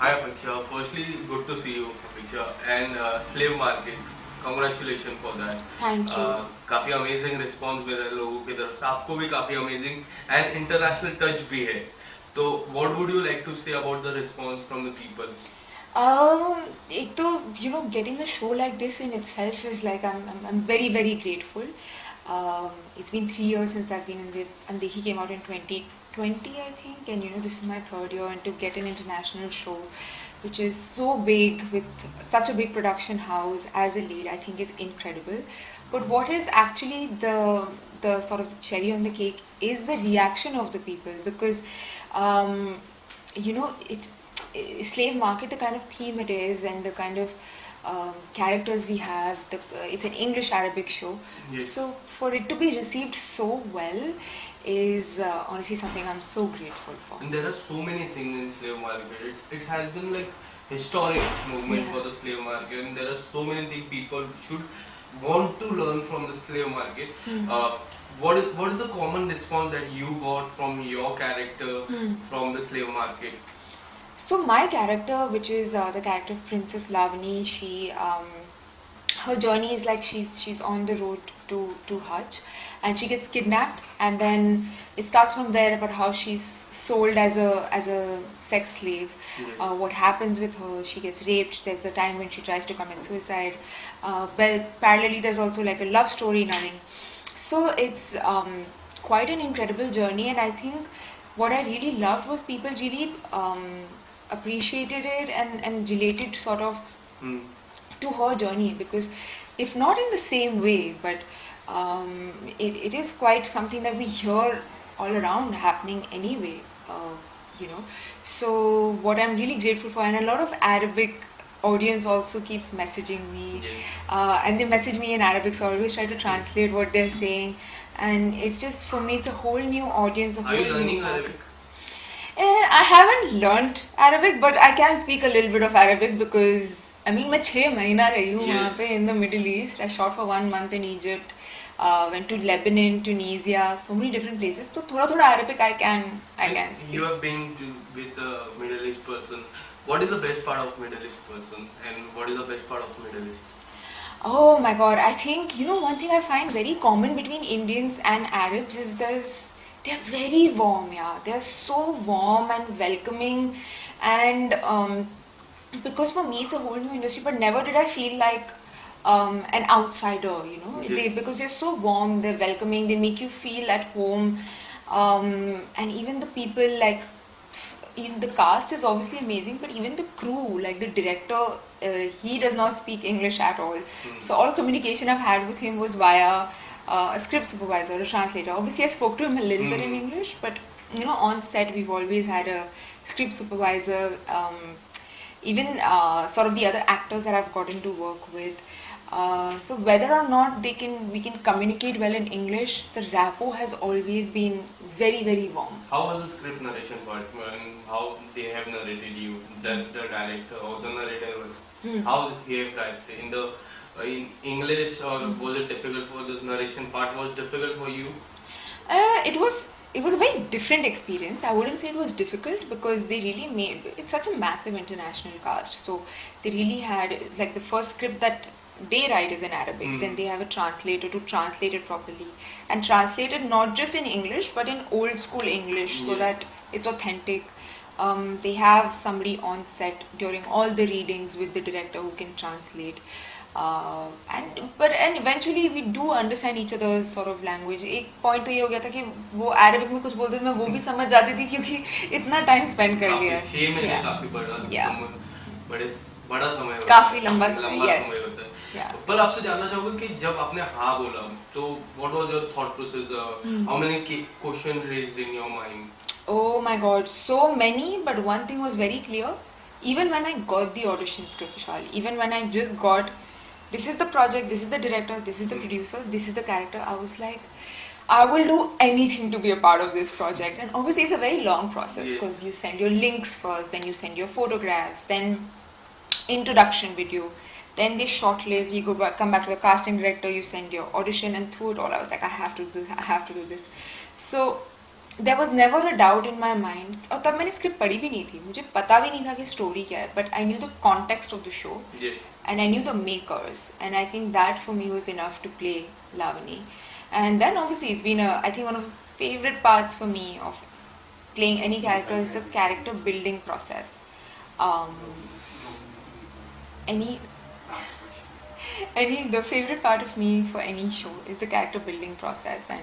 Hi Apeksha, firstly good to see you Apeksha and slave market, congratulations for that. Thank you. काफ़ी amazing response मिल रहा है लोगों की तरफ से, आपको भी काफ़ी अमेजिंग एंड इंटरनेशनल टच भी है, तो what would you like to say about the response from the people? एक तो getting a show like this in itself is like I'm very very grateful. It's been 3 years since I've been in the Andekhi came out in 2020 I think, and this is my third year, and to get an international show which is so big with such a big production house as a lead, I think is incredible. But what is actually the sort of the cherry on the cake is the reaction of the people, because it's slave market, the kind of theme it is, and the kind of characters we have. It's an English Arabic show, Yes. so for it to be received so well is honestly something I'm so grateful for. And there are so many things in slave market. It has been like historic movement Yeah. for the slave market, and there are so many things people should want to learn from the slave market. What is the common response that you got from your character from the slave market? So my character, which is the character of Princess Lavani, her journey is like she's on the road to Hajj, and she gets kidnapped, and then it starts from there about how she's sold as a sex slave. Yes. What happens with her? She gets raped. There's a time when she tries to commit suicide. Well, parallelly there's also like a love story running. So it's quite an incredible journey, and I think what I really loved was people really appreciated it and related sort of to her journey, because if not in the same way, but it is quite something that we hear all around happening anyway, you know. So what I'm really grateful for, and a lot of Arabic audience also keeps messaging me. Yes. And they message me in Arabic, so I always try to translate what they're saying, and it's just, for me, it's a whole new audience, a Are whole you new learning market. Arabic? I haven't learnt Arabic, but I can speak a little bit of Arabic because मैं 6 महीना रही हूँ वहाँ पे in the Middle East. I shot for 1 month in Egypt, went to Lebanon, Tunisia, so many different places. So थोड़ा Arabic I can speak. You have been with a Middle East person. What is the best part of Middle East person, and what is the best part of Middle East? Oh my God, I think, one thing I find very common between Indians and Arabs is they're very warm, yeah. They're so warm and welcoming, and because for me it's a whole new industry, but never did I feel like an outsider, Yes. because they're so warm, they're welcoming, they make you feel at home, and even the people, like, even the cast is obviously amazing, but even the crew, like the director, he does not speak English at all. So all communication I've had with him was via a script supervisor, a translator. Obviously, I spoke to him a little bit in English, but on set we've always had a script supervisor. Even sort of the other actors that I've gotten to work with. So whether or not we can communicate well in English, the rapport has always been very very warm. How was the script narration part, and how they have narrated you, the director or the narrator, how he have narrated in the in English, or was it difficult for the narration part? Was difficult for you? It was a very different experience. I wouldn't say it was difficult, because they really made it's such a massive international cast. So they really had, like, the first script that they write is in Arabic. Then they have a translator to translate it properly, and translate it not just in English but in old school English, so Yes. that it's authentic. They have somebody on set during all the readings with the director who can translate. And eventually we do understand each other's sort of language. एक point तो ये हो गया था कि वो Arabic में कुछ बोलते थे, मैं वो भी समझ जाती थी, क्योंकि इतना time spend कर लिया है. 6 महीने Yeah. काफी Yeah. बड़ा समय होता है. काफी लंबा समय, yes. समय होता है. Yeah. पर आपसे जानना चाहूँगा कि जब आपने हाँ बोला, तो what was your thought process? How many questions raised in your mind? Oh my God, so many, but one thing was very clear. Even when I got the audition script, Vishal, even when I just got, this is the project, this is the director, this is the producer, this is the character, I was like, I will do anything to be a part of this project. And obviously it's a very long process, Yes. because you send your links first, then you send your photographs, then introduction video, then they shortlist, you come back to the casting director, you send your audition, and through it all I was like, I have to do this, I have to do this. So there was never a doubt in my mind. और तब मैंने script पढ़ी भी नहीं थी, मुझे पता भी नहीं था कि स्टोरी क्या है, but I knew the context of the show. Yes. And I knew the makers, and I think that for me was enough to play Lavani. And then obviously it's been I think one of the favorite parts for me of playing any character is the character building process. Um, any the favorite part of me for any show is the character building process, and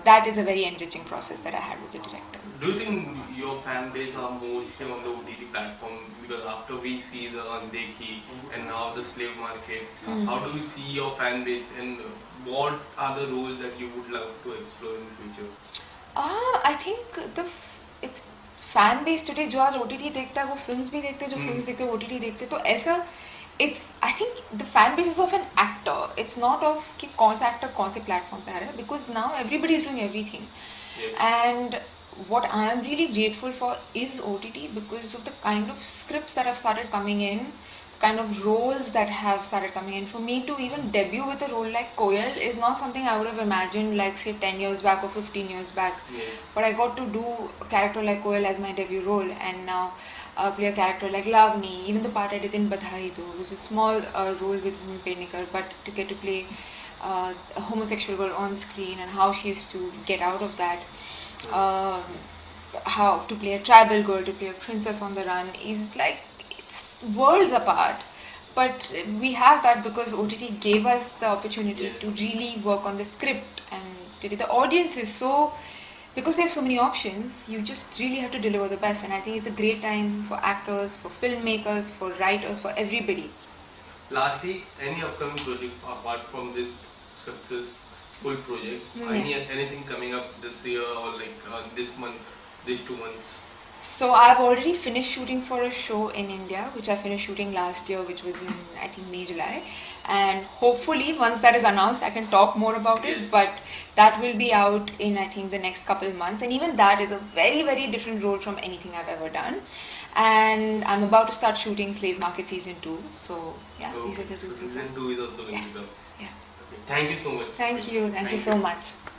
that is a very enriching process that I had with the director. Do you think your fan base are mostly on the OTT platform? Because after we see the Andeki and now the slave market, how do you see your fan base, and what are the roles that you would love to explore in the future? I think it's fan base today. जो आज OTT देखता है वो films भी देखते हैं, जो films देखते हैं OTT देखते हैं, तो ऐसा it's I think the fan base is of an actor. It's not of कि कौन सा actor कौन से platform पे आ रहा है, because now everybody is doing everything. Yes. And what I am really grateful for is OTT, because of the kind of scripts that have started coming in, kind of roles that have started coming in. For me to even debut with a role like Koyal is not something I would have imagined like say 10 years back or 15 years back. Yes. But I got to do a character like Koyal as my debut role, and now play a character like Lavani. Even the part I did in Badhai though was a small role with Penikar, but to get to play a homosexual girl on screen and how she is to get out of that. How to play a tribal girl, to play a princess on the run is like it's worlds apart. But we have that because OTT gave us the opportunity to really work on the script, and today the audience is so, because they have so many options, you just really have to deliver the best. And I think it's a great time for actors, for filmmakers, for writers, for everybody. Lastly, any upcoming project apart from this successful project? Anything coming up this year or like this month, these 2 months? So I've already finished shooting for a show in India, which I finished shooting last year, which was in I think May, July. And hopefully once that is announced, I can talk more about it. Yes. But that will be out in I think the next couple of months. And even that is a very, very different role from anything I've ever done. And I'm about to start shooting Slave Market Season 2. So yeah, Okay. these are the two So things. season 2 is also going Yes. to come. Yeah. Okay. Thank you so much. Thank you so much.